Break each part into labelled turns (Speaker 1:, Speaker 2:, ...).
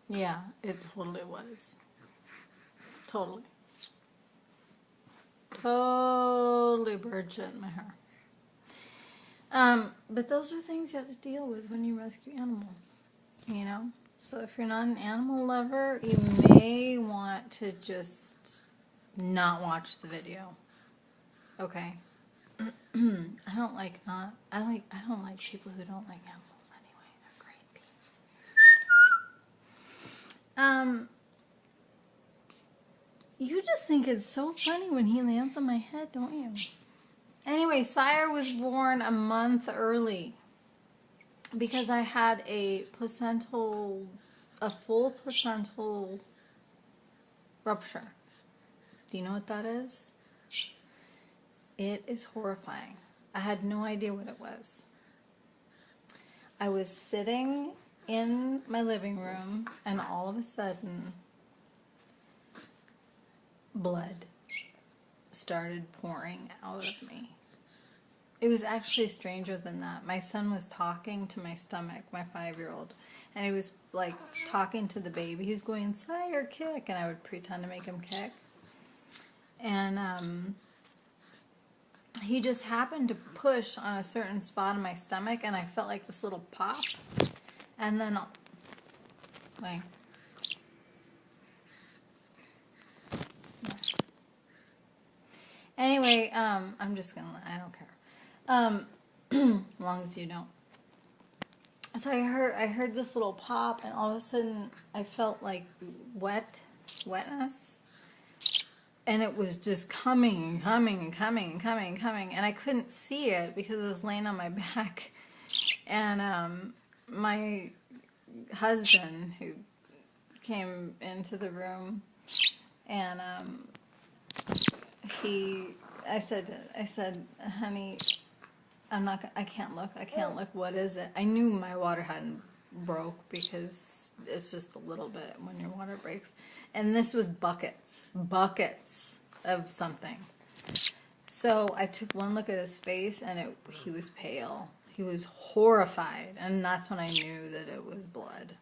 Speaker 1: Yeah, it totally was. Totally. Totally bird shit in my hair. But those are things you have to deal with when you rescue animals, you know? So if you're not an animal lover, you may want to just not watch the video. Okay? I don't like people who don't like animals anyway. They're creepy. You just think it's so funny when he lands on my head, don't you? Anyway, Sire was born a month early because I had a full placental rupture. Do you know what that is? It is horrifying. I had no idea what it was. I was sitting in my living room and all of a sudden blood started pouring out of me. It was actually stranger than that. My son was talking to my stomach, my 5-year-old, and he was like talking to the baby. He was going, "Sire, kick," and I would pretend to make him kick. And he just happened to push on a certain spot in my stomach, and I felt like this little pop. And then, like, anyway, I'm just gonna, I don't care. As long as you don't. So I heard this little pop, and all of a sudden I felt like wetness, and it was just coming, and I couldn't see it because I was laying on my back, and my husband who came into the room, and I said, "Honey, I can't look. What is it?" I knew my water hadn't broke because it's just a little bit when your water breaks. And this was buckets of something. So I took one look at his face, and he was pale. He was horrified, and that's when I knew that it was blood.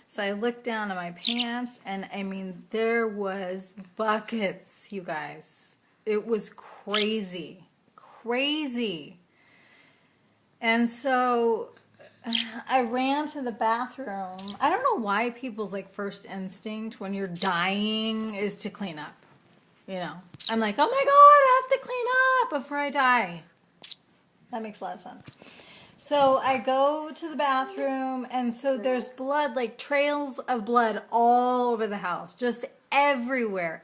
Speaker 1: So I looked down at my pants, and I mean, there was buckets, you guys. It was crazy. And so I ran to the bathroom. I don't know why people's like first instinct when you're dying is to clean up. You know, I'm like, oh my God, I have to clean up before I die. That makes a lot of sense. So I go to the bathroom, and so there's blood, like trails of blood all over the house, just everywhere.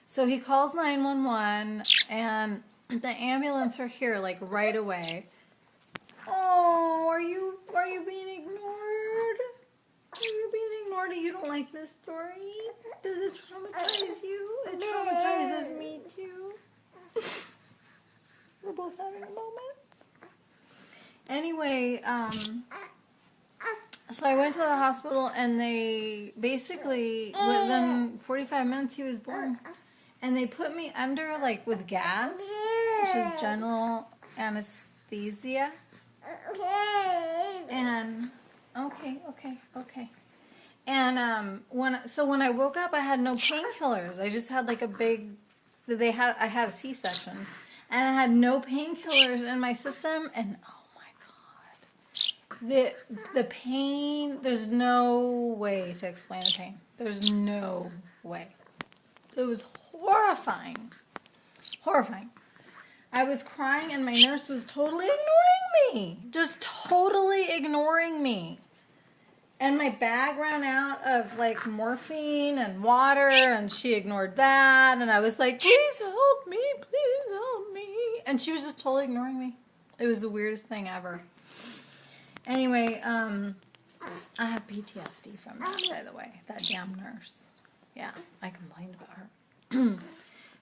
Speaker 1: So he calls 911, and the ambulance are here like right away. Oh, are you being ignored? You don't like this story? Does it traumatize you? It traumatizes me too. We're both having a moment. Anyway, so I went to the hospital, and they basically, within 45 minutes he was born. And they put me under, like, with gas, which is general anesthesia. And, okay. And when I woke up, I had no painkillers. I just had, like, I had a C-section. And I had no painkillers in my system, and oh my God. The pain, there's no way to explain the pain. There's no way. It was horrifying. I was crying, and my nurse was totally ignoring me. Just totally ignoring me. And my bag ran out of like morphine and water, and she ignored that. And I was like, please help me. And she was just totally ignoring me. It was the weirdest thing ever. Anyway, I have PTSD from that, by the way. That damn nurse. Yeah, I complained about her.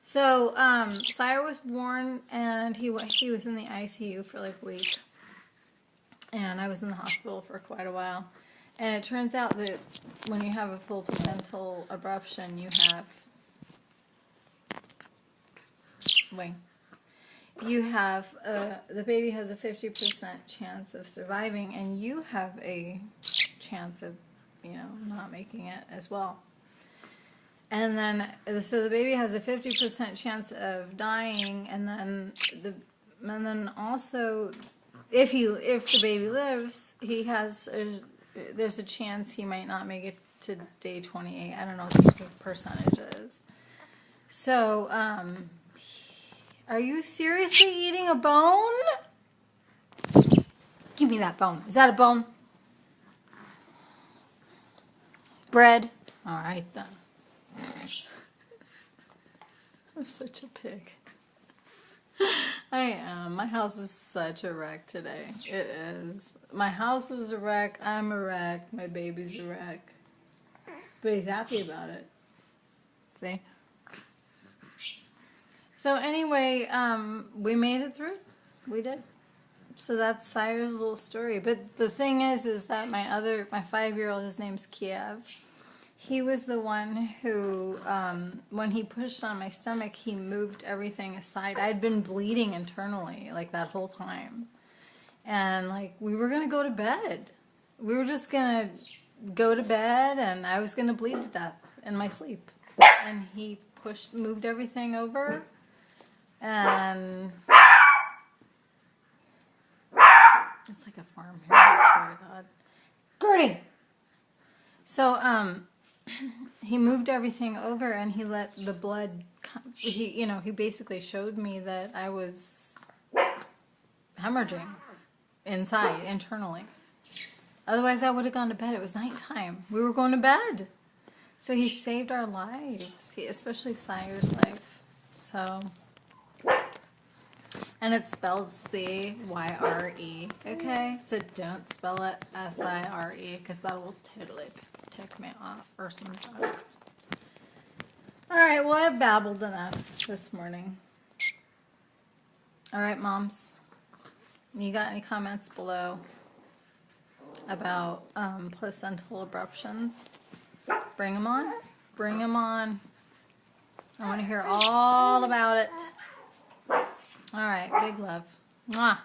Speaker 1: So, Sire was born, and he was in the ICU for like a week. And I was in the hospital for quite a while. And it turns out that when you have a full placental abruption, the baby has a 50% chance of surviving, and you have a chance of, not making it as well. And then, so the baby has a 50% chance of dying, and then also, if the baby lives, there's a chance he might not make it to day 28. I don't know what the percentage is. So, are you seriously eating a bone? Give me that bone. Is that a bone? Bread? All right, then. I'm such a pig. I am. My house is such a wreck today. It is. My house is a wreck. I'm a wreck. My baby's a wreck. But he's happy about it. See? So anyway, we made it through. We did. So that's Sire's little story. But the thing is that my 5-year-old, his name's Kiev. He was the one who, when he pushed on my stomach, he moved everything aside. I'd been bleeding internally, like, that whole time. And, like, we were going to go to bed. We were just going to go to bed, and I was going to bleed to death in my sleep. And he moved everything over, and it's like a farm here, I swear to God. Gertie! So, he moved everything over, and he let the blood, he basically showed me that I was hemorrhaging internally. Otherwise, I would have gone to bed. It was nighttime. We were going to bed. So he saved our lives, especially Sire's life. So, and it's spelled C-Y-R-E, okay? So don't spell it S-I-R-E, because that will totally tick me off or something. All right, well, I babbled enough this morning. All right, moms. You got any comments below about placental abruptions? Bring them on. Bring them on. I want to hear all about it. All right, big love. Mwah.